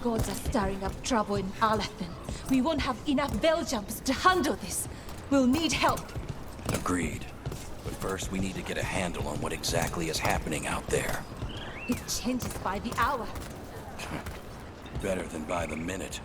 gods are stirring up trouble in Alathan. We won't have enough bell jumpers to handle this. We'll need help. Agreed. But first, we need to get a handle on what exactly is happening out there. It changes by the hour. Better than by the minute.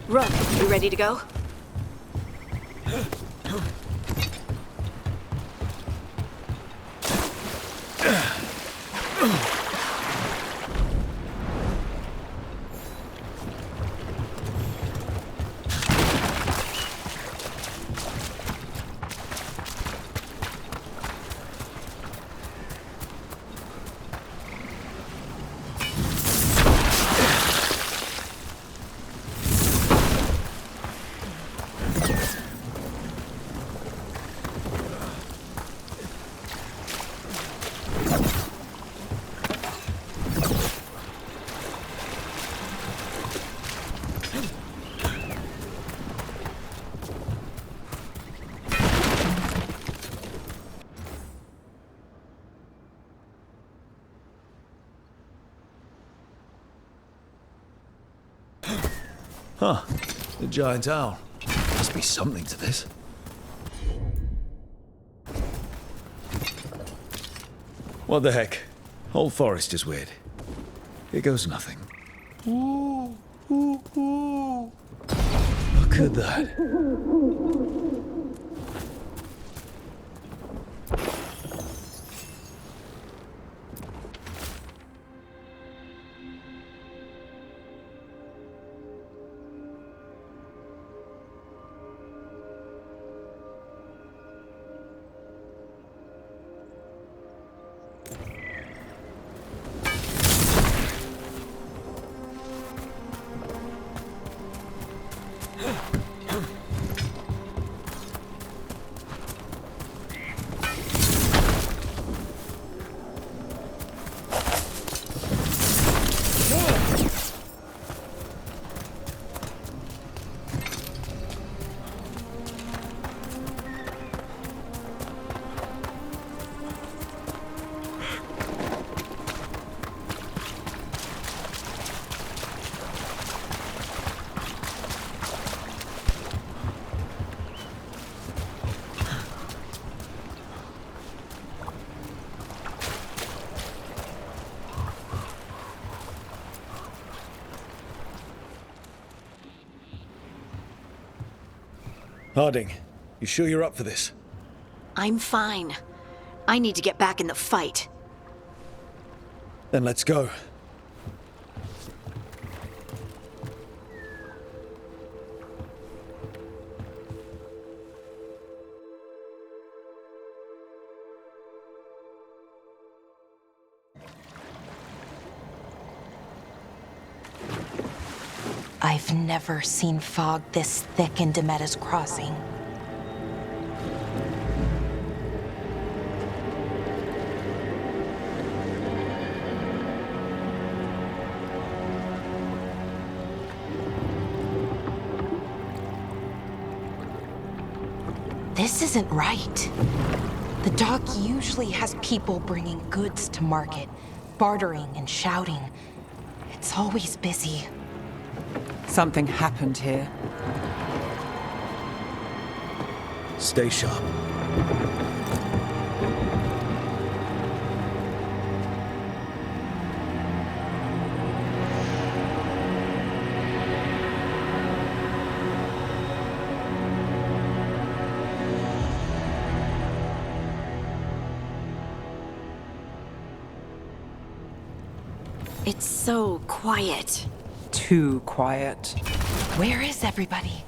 Run, you ready to go? Huh. The giant owl. Must be something to this. What the heck? Whole forest is weird. Here goes nothing. Ooh, ooh, ooh. Look at that. Harding, you sure you're up for this? I'm fine. I need to get back in the fight. Then let's go. I've never seen fog this thick in Demetta's Crossing. This isn't right. The dock usually has people bringing goods to market, bartering and shouting. It's always busy. Something happened here. Stay sharp. It's so quiet. Too quiet. Where is everybody?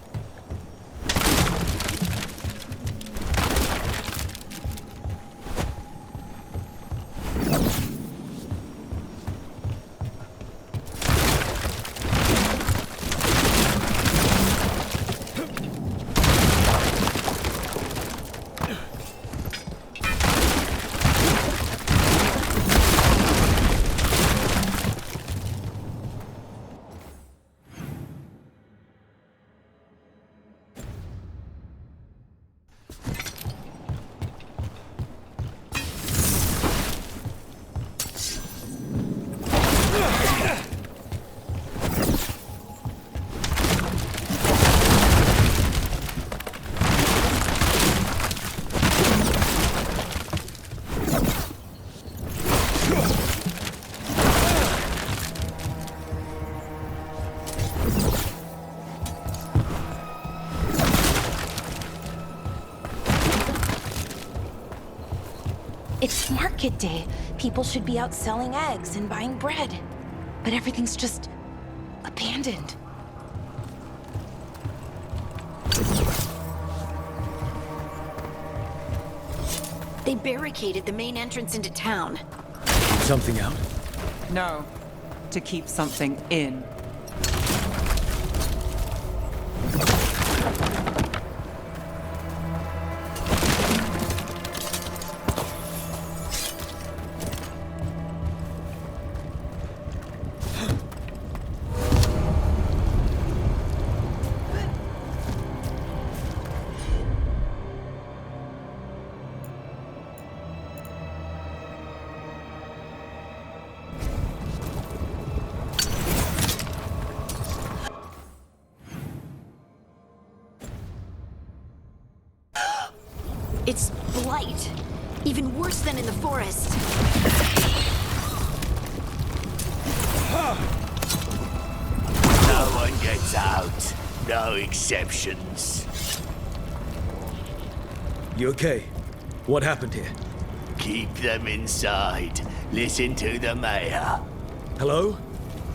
It's market day. People should be out selling eggs and buying bread. But everything's just abandoned. They barricaded the main entrance into town. Something out? No, to keep something in. It's blight. Even worse than in the forest. No one gets out. No exceptions. You okay? What happened here? Keep them inside. Listen to the mayor. Hello?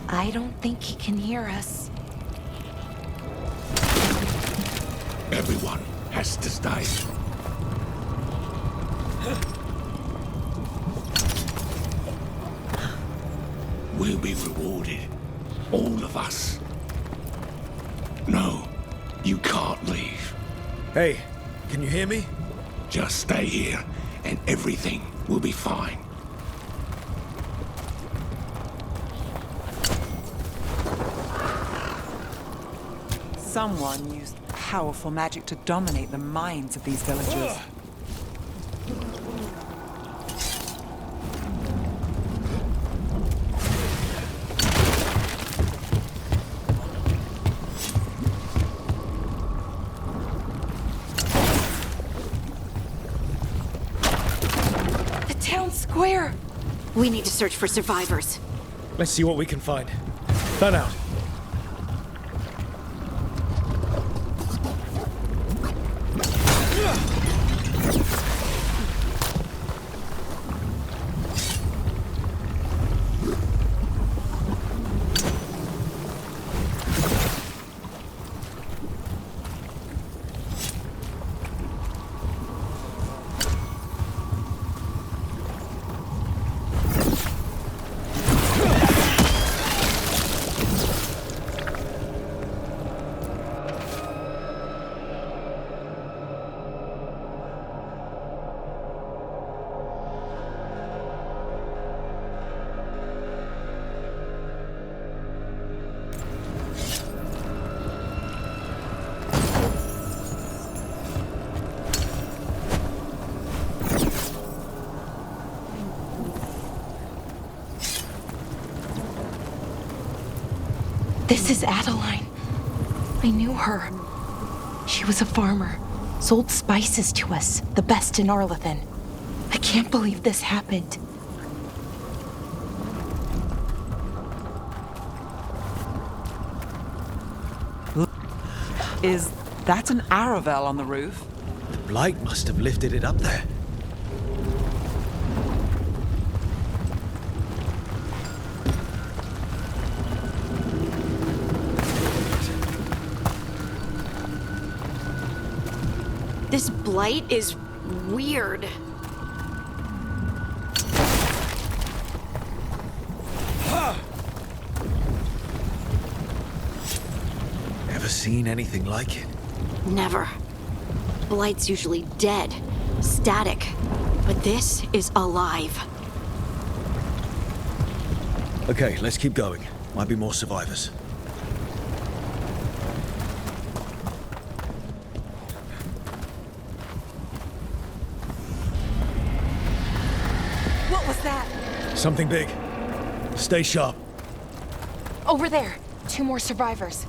I don't think he can hear us. Everyone has to stay. We'll be rewarded. All of us. No, you can't leave. Hey, can you hear me? Just stay here, and everything will be fine. Someone used powerful magic to dominate the minds of these villagers. The town square! We need to search for survivors. Let's see what we can find. Fan out. This is Adeline. I knew her. She was a farmer, sold spices to us, the best in Arlethan. I can't believe this happened. Is that an Aravel on the roof? The blight must have lifted it up there. This blight is weird. Ever seen anything like it? Never. Blight's usually dead, static. But this is alive. Okay, let's keep going. Might be more survivors. What was that? Something big. Stay sharp. Over there. 2 more survivors.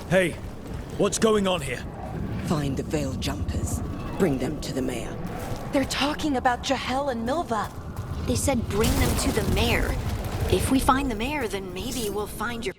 Hey, what's going on here? Find the veil jumpers. Bring them to the mayor. They're talking about Jahel and Milva. They said bring them to the mayor. If we find the mayor, then maybe we'll find your...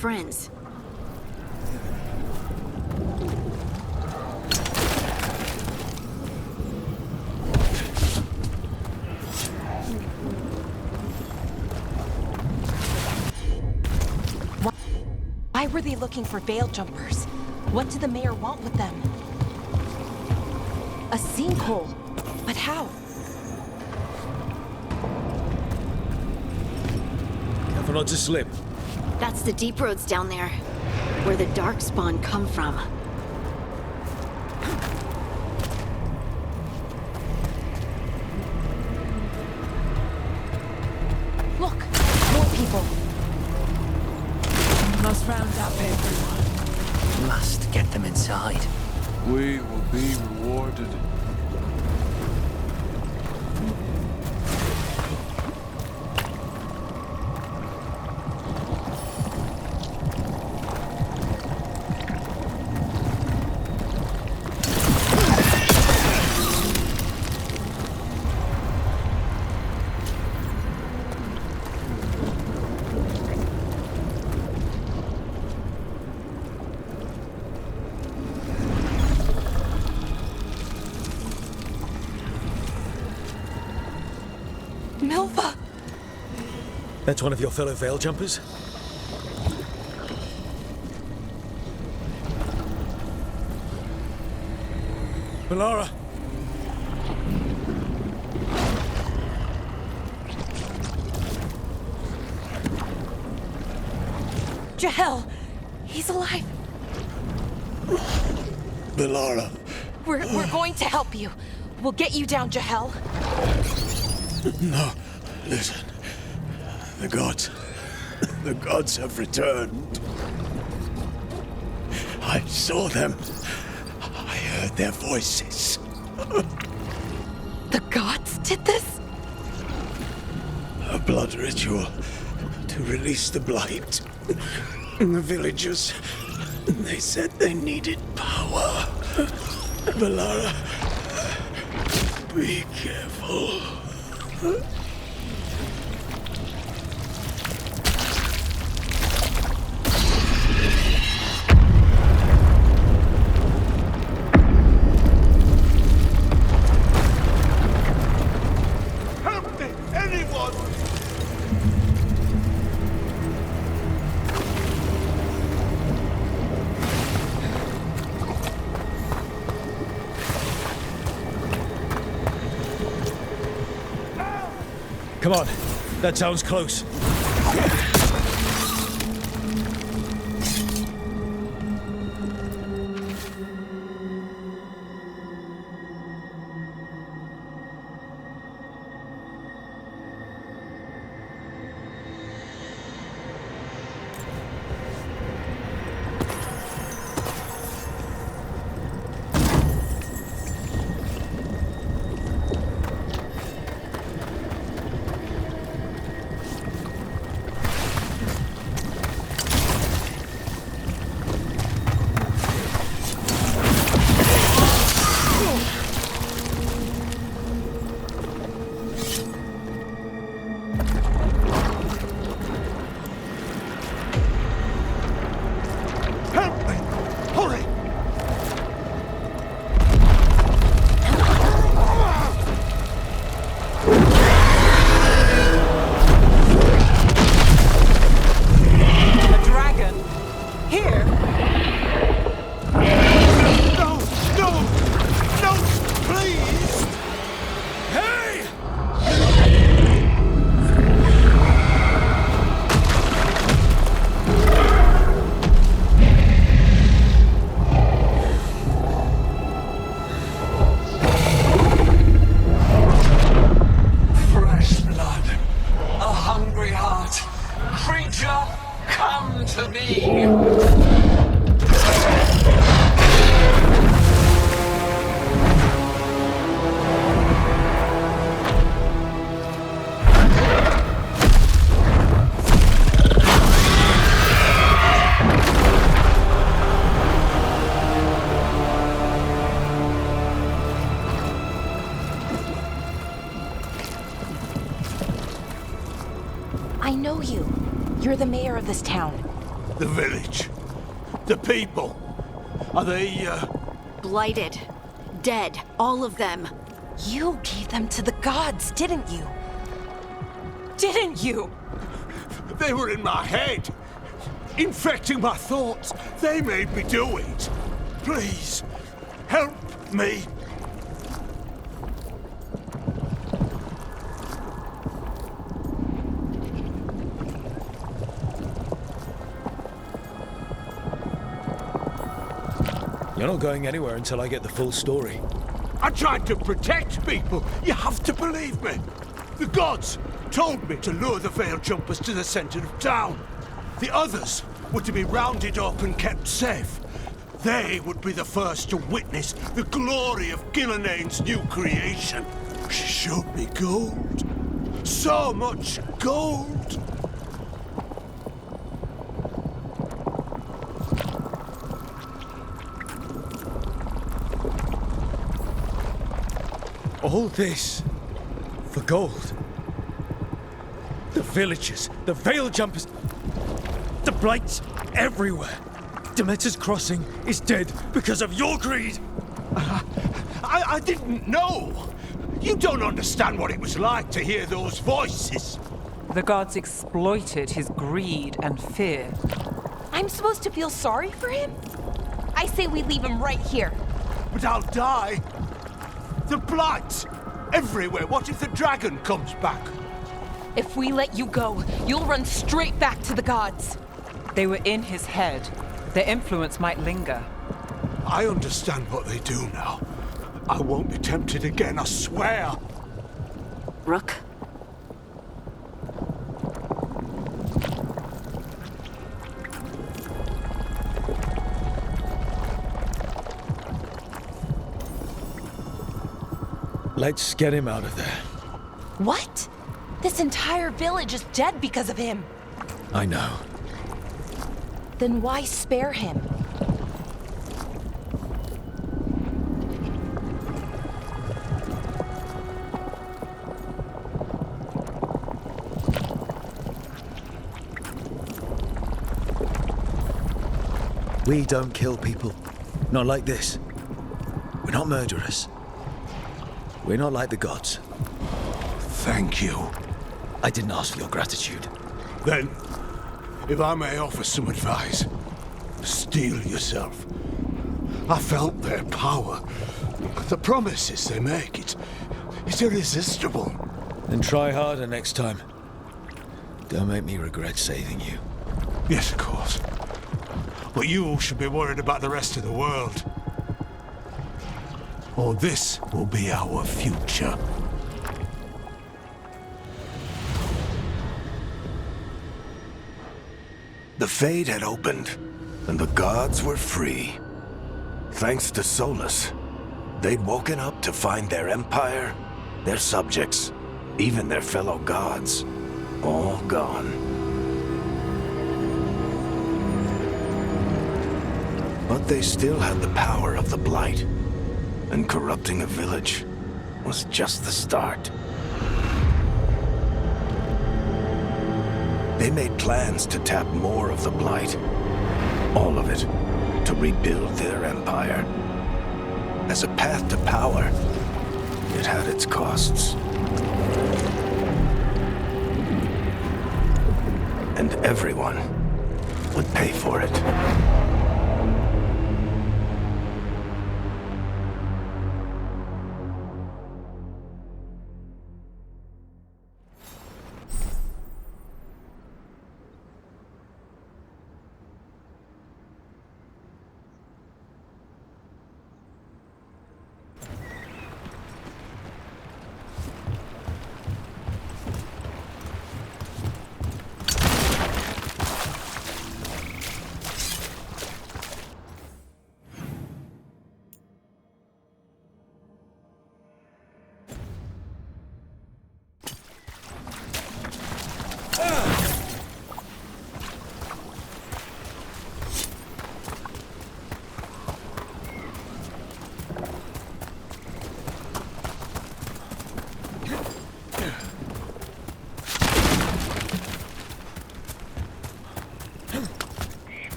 friends. Why were they looking for veil jumpers? What did the mayor want with them? A sinkhole. But how? Careful not to slip. That's the deep roads down there, where the darkspawn come from. Look, more people. Must round up everyone. Must get them inside. We will be rewarded. Milva! That's one of your fellow Veil Jumpers? Melara! Jahel! He's alive! Melara. We're going to help you. We'll get you down, Jahel. No, listen. The gods have returned. I saw them. I heard their voices. The gods did this? A blood ritual to release the blight. The villagers, they said they needed power. Melara, be careful. Help me! Anyone! Come on, that sounds close. I know you. You're the mayor of this town. The village. The people. Are they, Blighted. Dead. All of them. You gave them to the gods, didn't you? Didn't you? They were in my head. Infecting my thoughts. They made me do it. Please, help me. You're not going anywhere until I get the full story. I tried to protect people. You have to believe me. The gods told me to lure the Veil Jumpers to the center of town. The others were to be rounded up and kept safe. They would be the first to witness the glory of Gilnenane's new creation. She showed me gold. So much gold. All this for gold. The villagers, the Veil Jumpers, the blights everywhere. Demeter's Crossing is dead because of your greed. I didn't know. You don't understand what it was like to hear those voices. The gods exploited his greed and fear. I'm supposed to feel sorry for him? I say we leave him right here. But I'll die. The blight! Everywhere. What if the dragon comes back? If we let you go, you'll run straight back to the gods. They were in his head. Their influence might linger. I understand what they do now. I won't be tempted again, I swear. Rook? Let's get him out of there. What? This entire village is dead because of him. I know. Then why spare him? We don't kill people. Not like this. We're not murderers. We're not like the gods. Thank you. I didn't ask for your gratitude. Then, if I may offer some advice, steel yourself. I felt their power. The promises they make, it's irresistible. Then try harder next time. Don't make me regret saving you. Yes, of course. But you should be worried about the rest of the world. Or this will be our future. The Fade had opened, and the gods were free. Thanks to Solus, they'd woken up to find their empire, their subjects, even their fellow gods, all gone. But they still had the power of the blight, and corrupting a village was just the start. They made plans to tap more of the blight, all of it, to rebuild their empire. As a path to power, it had its costs. And everyone would pay for it.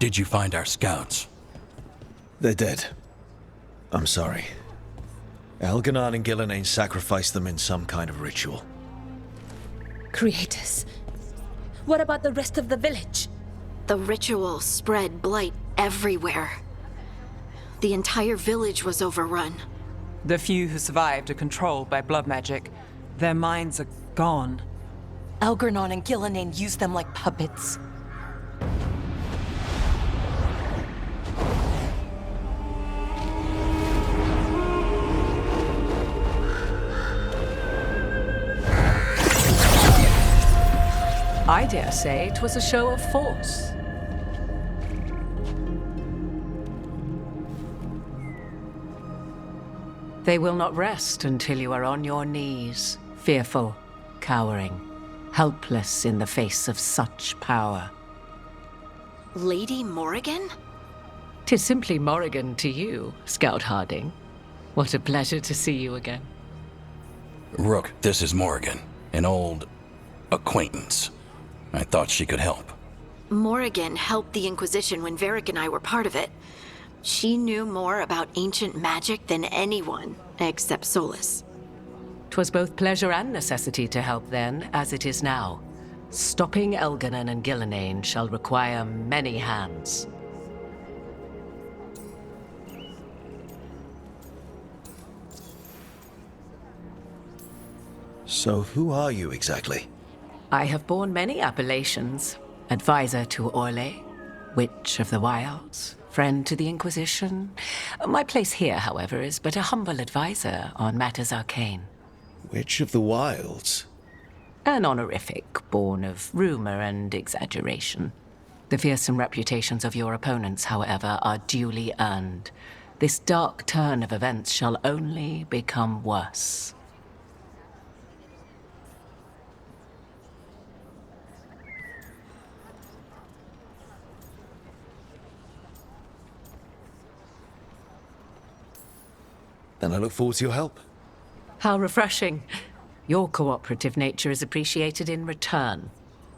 Did you find our scouts? They're dead. I'm sorry. Elganon and Gillenane sacrificed them in some kind of ritual. Creators. What about the rest of the village? The ritual spread blight everywhere. The entire village was overrun. The few who survived are controlled by blood magic. Their minds are gone. Algernon and Gillinan used them like puppets. I dare say it was a show of force. They will not rest until you are on your knees, fearful, cowering, helpless in the face of such power. Lady Morrigan? 'Tis simply Morrigan to you, Scout Harding. What a pleasure to see you again. Rook, this is Morrigan, an old acquaintance. I thought she could help. Morrigan helped the Inquisition when Varric and I were part of it. She knew more about ancient magic than anyone, except Solus. 'Twas both pleasure and necessity to help then, as it is now. Stopping Elganon and Gillinan shall require many hands. So who are you exactly? I have borne many appellations. Advisor to Orlais, Witch of the Wilds, friend to the Inquisition. My place here, however, is but a humble advisor on matters arcane. Witch of the Wilds? An honorific born of rumor and exaggeration. The fearsome reputations of your opponents, however, are duly earned. This dark turn of events shall only become worse. Then I look forward to your help. How refreshing. Your cooperative nature is appreciated in return.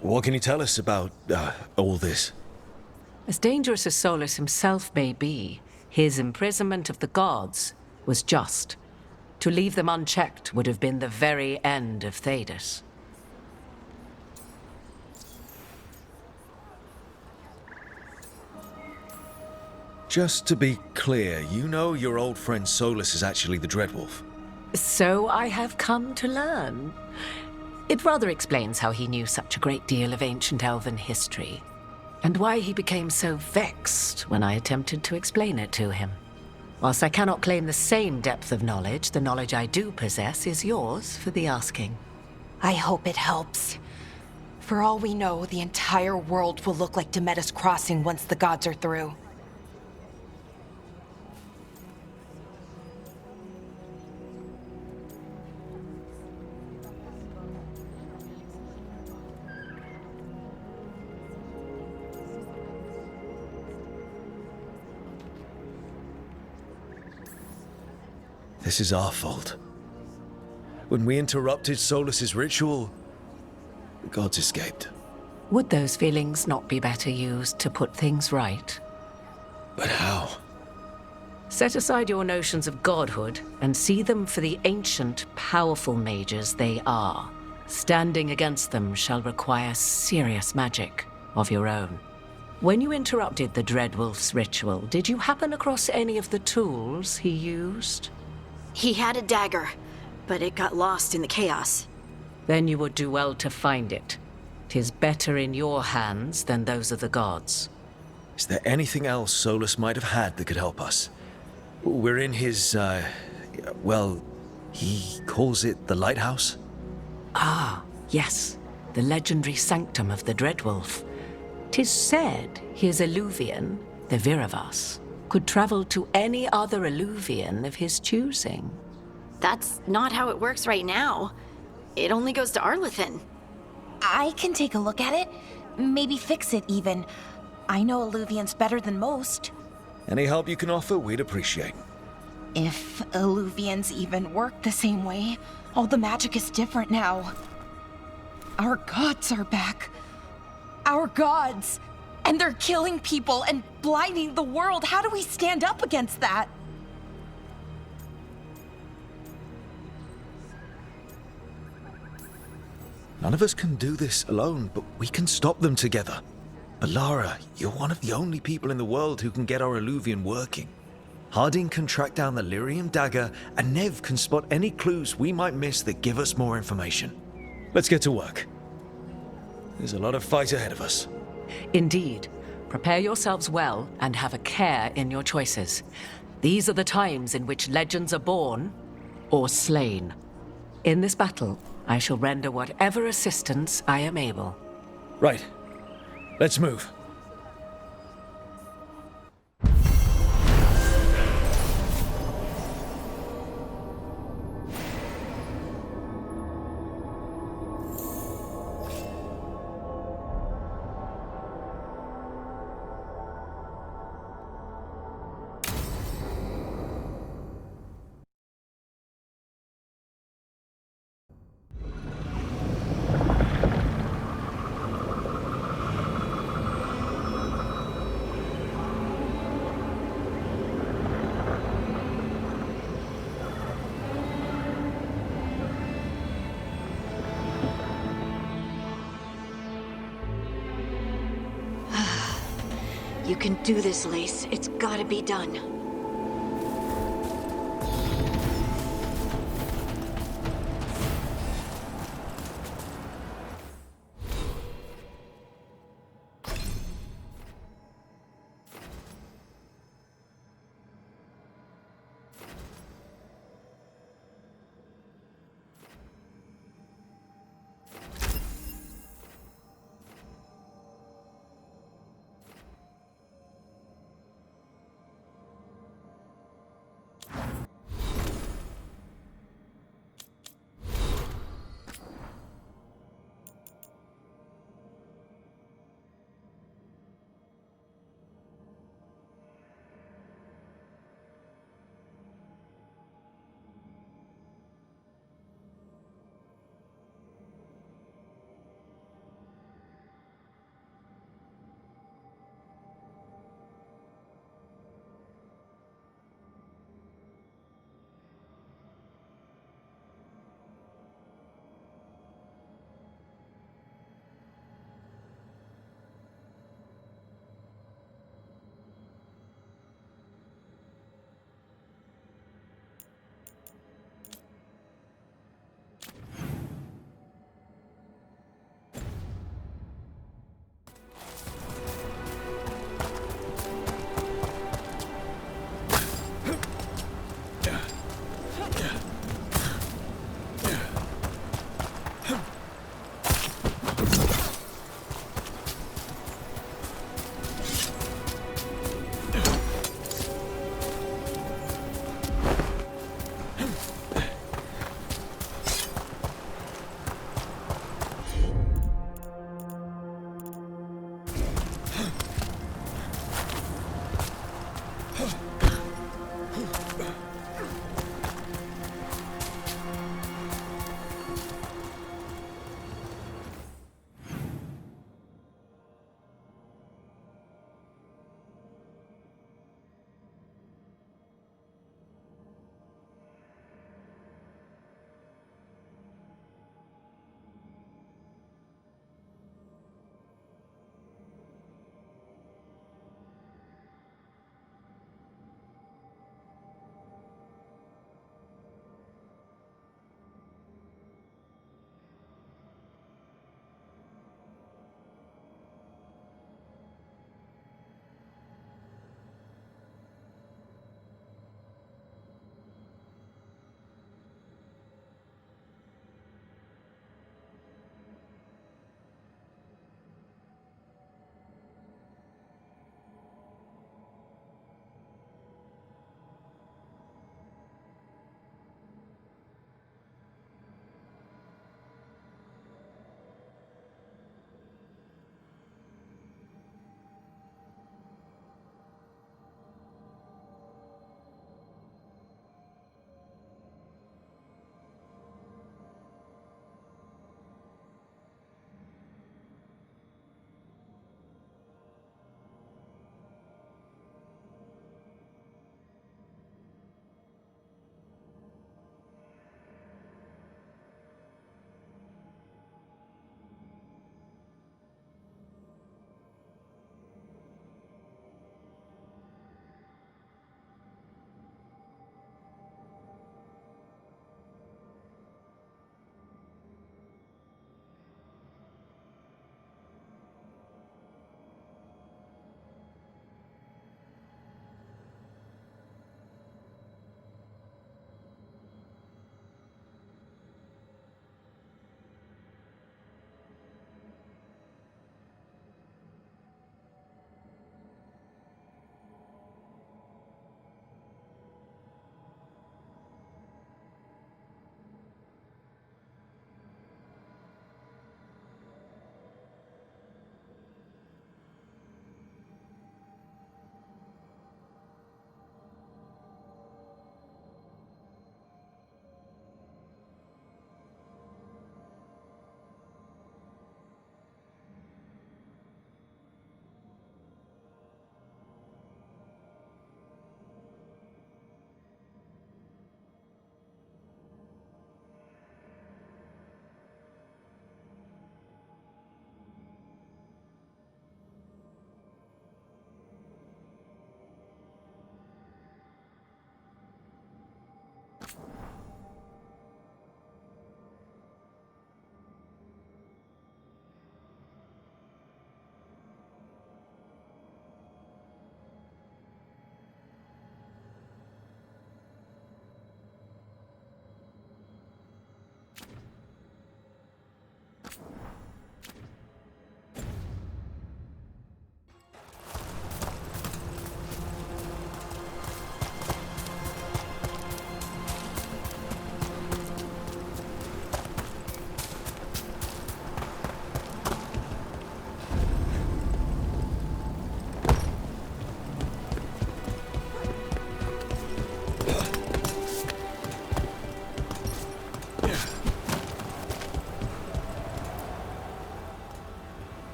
What can you tell us about all this? As dangerous as Solus himself may be, his imprisonment of the gods was just. To leave them unchecked would have been the very end of Thedas. Just to be clear, you know your old friend Solus is actually the Dreadwolf. So I have come to learn. It rather explains how he knew such a great deal of ancient elven history, and why he became so vexed when I attempted to explain it to him. Whilst I cannot claim the same depth of knowledge, the knowledge I do possess is yours for the asking. I hope it helps. For all we know, the entire world will look like Demetus Crossing once the gods are through. This is our fault. When we interrupted Solus's ritual, the gods escaped. Would those feelings not be better used to put things right? But how? Set aside your notions of godhood and see them for the ancient, powerful mages they are. Standing against them shall require serious magic of your own. When you interrupted the Dreadwolf's ritual, did you happen across any of the tools he used? He had a dagger, but it got lost in the chaos. Then you would do well to find it. 'Tis better in your hands than those of the gods. Is there anything else Solus might have had that could help us? We're in his, well, he calls it the lighthouse? Ah, yes, the legendary sanctum of the Dreadwolf. 'Tis said his Illuvian, the Viravas, could travel to any other Illuvian of his choosing. That's not how it works right now. It only goes to Arlethan. I can take a look at it. Maybe fix it, even. I know Illuvians better than most. Any help you can offer, we'd appreciate. If Illuvians even work the same way, all the magic is different now. Our gods are back. Our gods! And they're killing people and blighting the world. How do we stand up against that? None of us can do this alone, but we can stop them together. But Lara, you're one of the only people in the world who can get our Illuvian working. Harding can track down the Lyrium dagger, and Nev can spot any clues we might miss that give us more information. Let's get to work. There's a lot of fight ahead of us. Indeed. Prepare yourselves well and have a care in your choices. These are the times in which legends are born or slain. In this battle, I shall render whatever assistance I am able. Right. Let's move. You can do this, Lace. It's gotta be done.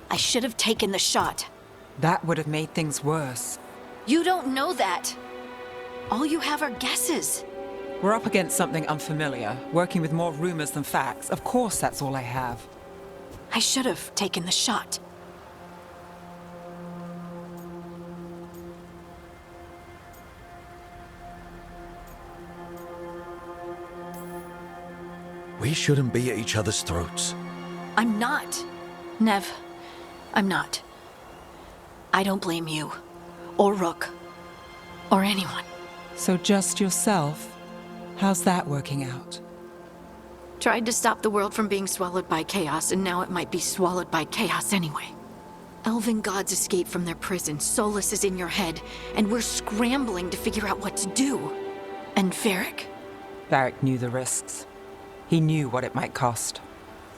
I should have taken the shot. That would have made things worse. You don't know that. All you have are guesses. We're up against something unfamiliar, working with more rumors than facts. Of course, that's all I have. I should have taken the shot. We shouldn't be at each other's throats. I'm not. Nev, I'm not. I don't blame you, or Rook, or anyone. So just yourself? How's that working out? Tried to stop the world from being swallowed by chaos, and now it might be swallowed by chaos anyway. Elven gods escape from their prison, Solus is in your head, and we're scrambling to figure out what to do. And Varric? Varric knew the risks. He knew what it might cost.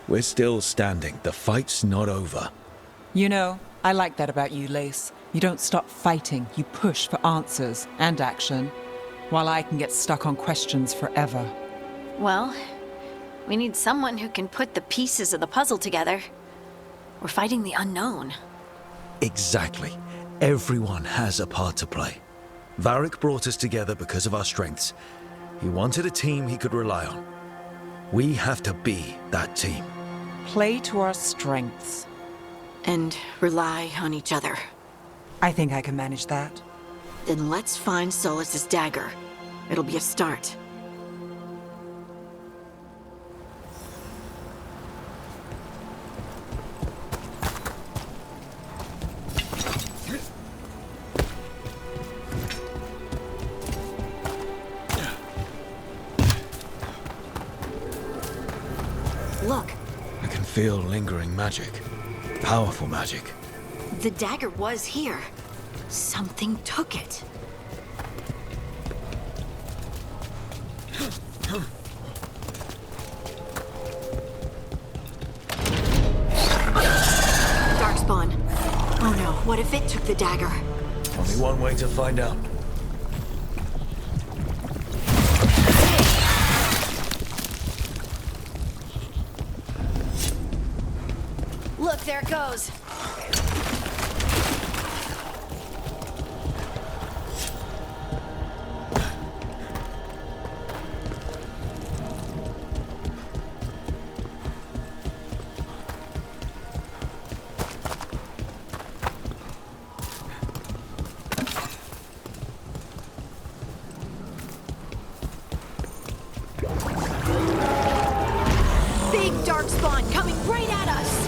We're still standing. The fight's not over. You know, I like that about you, Lace. You don't stop fighting, you push for answers and action, while I can get stuck on questions forever. Well, we need someone who can put the pieces of the puzzle together. We're fighting the unknown. Exactly. Everyone has a part to play. Varric brought us together because of our strengths. He wanted a team he could rely on. We have to be that team. Play to our strengths. And rely on each other. I think I can manage that. Then let's find Solus's dagger. It'll be a start. Look. I can feel lingering magic. Powerful magic. The dagger was here. Something took it. Darkspawn. Oh no, what if it took the dagger? Only one way to find out. Look, there it goes. Big darkspawn coming right at us!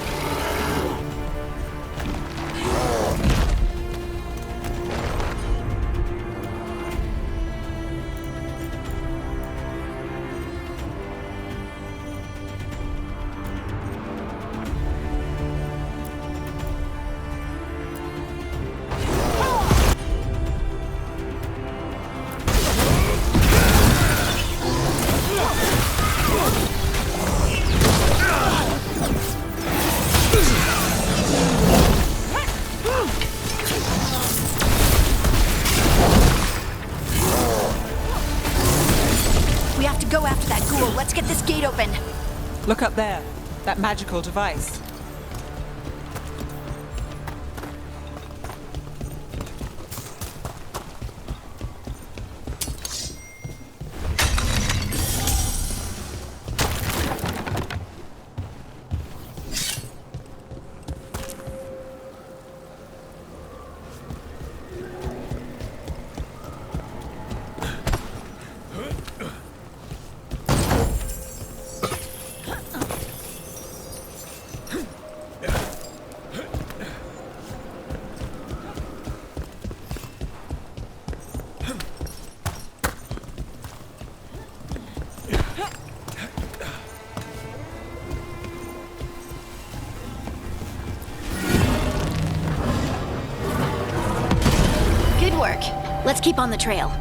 We have to go after that ghoul. Let's get this gate open. Look up there. That magical device. Good work. Let's keep on the trail.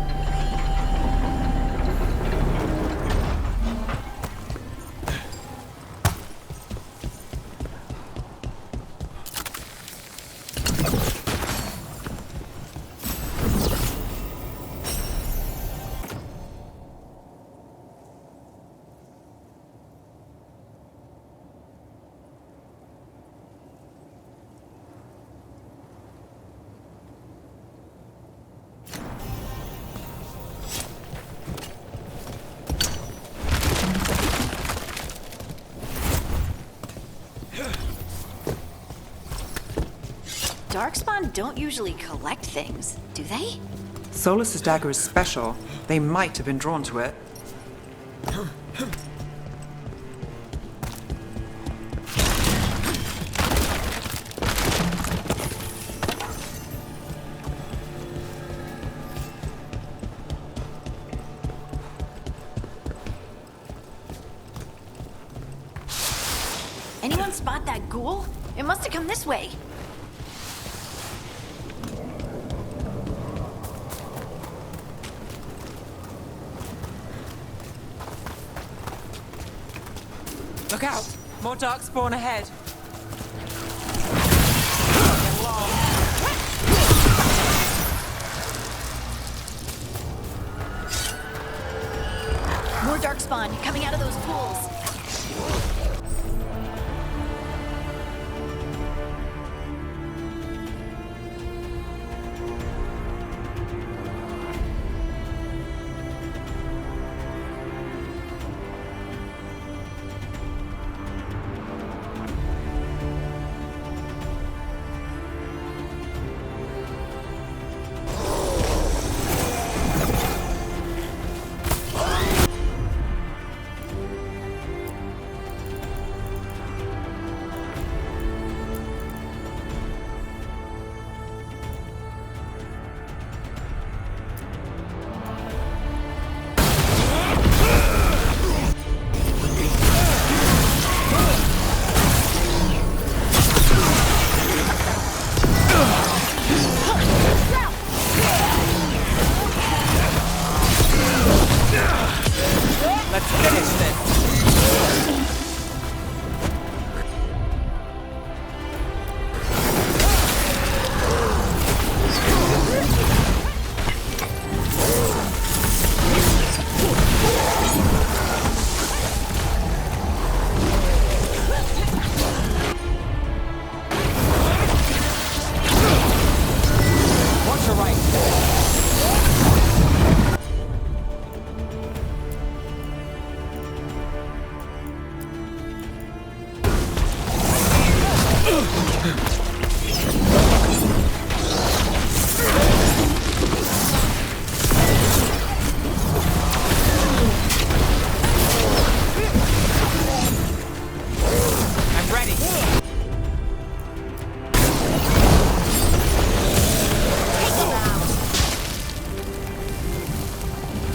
Darkspawn don't usually collect things, do they? Solus's dagger is special. They might have been drawn to it. Anyone spot that ghoul? It must have come this way. Look out! More darkspawn ahead. More darkspawn coming out of those pools.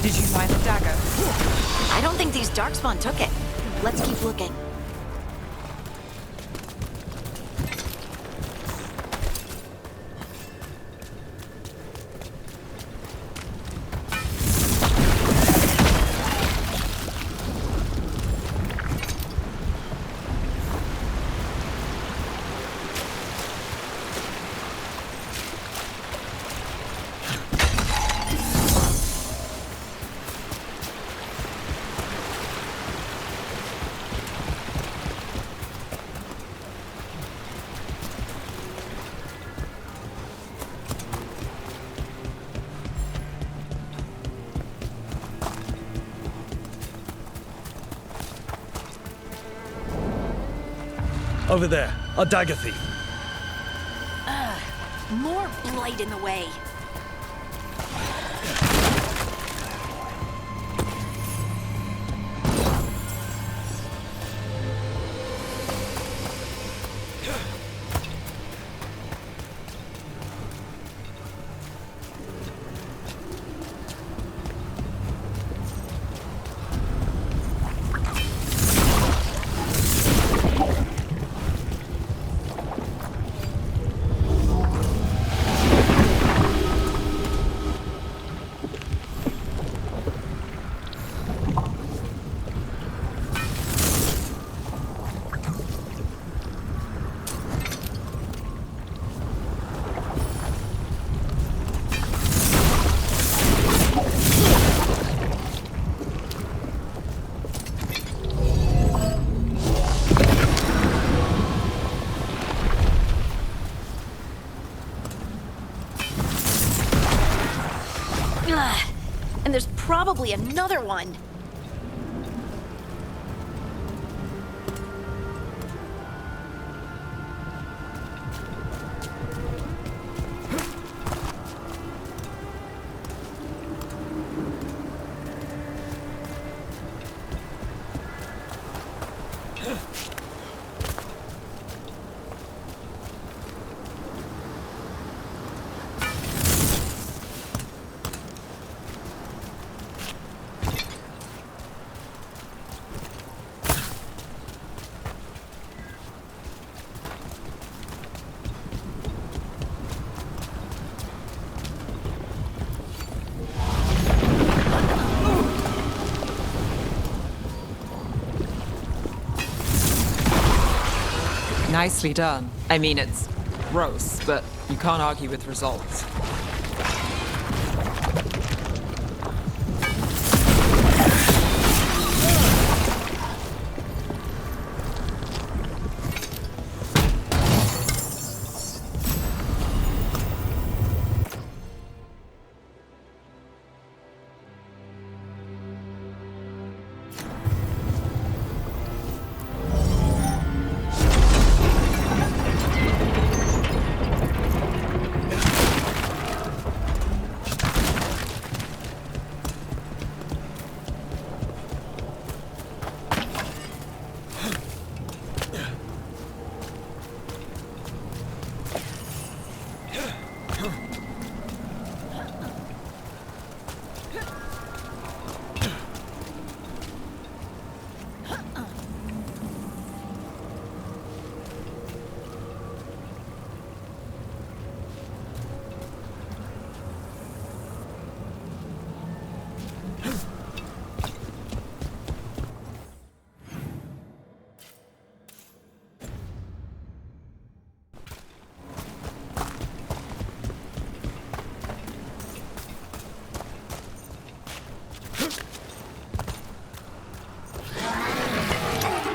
Did you find the dagger? I don't think these darkspawn took it. Let's keep looking. Over there, a dagger thief. More blight in the way. And there's probably another one. Nicely done. I mean, it's gross, but you can't argue with results.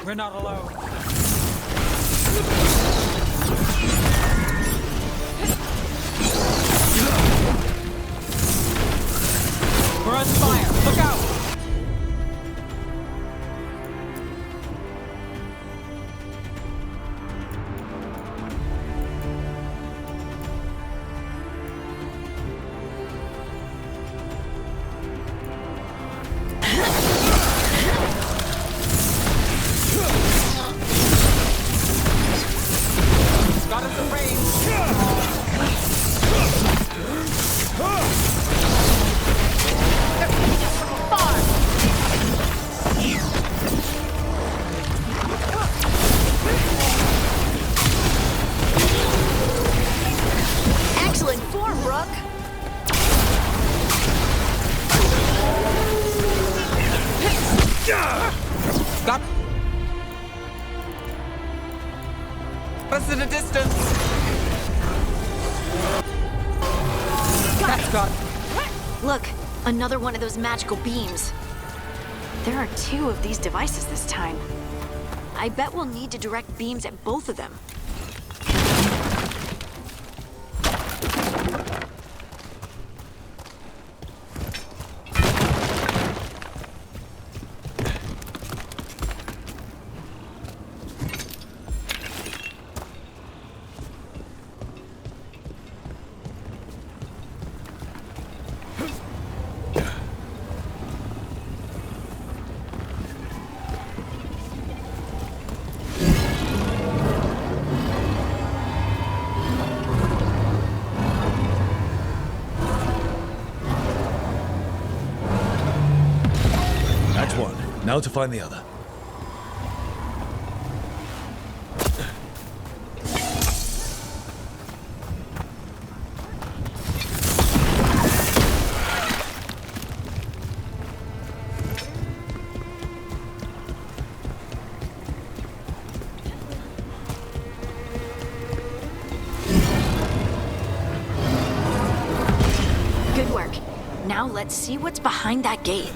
We're not alone. We're on fire. Look out! Got us a range. Excellent form, Brooke. Got us in a distance. That's got. Look, another one of those magical beams. There are 2 of these devices this time. I bet we'll need to direct beams at both of them. That's one. Now to find the other. Good work. Now let's see what's behind that gate.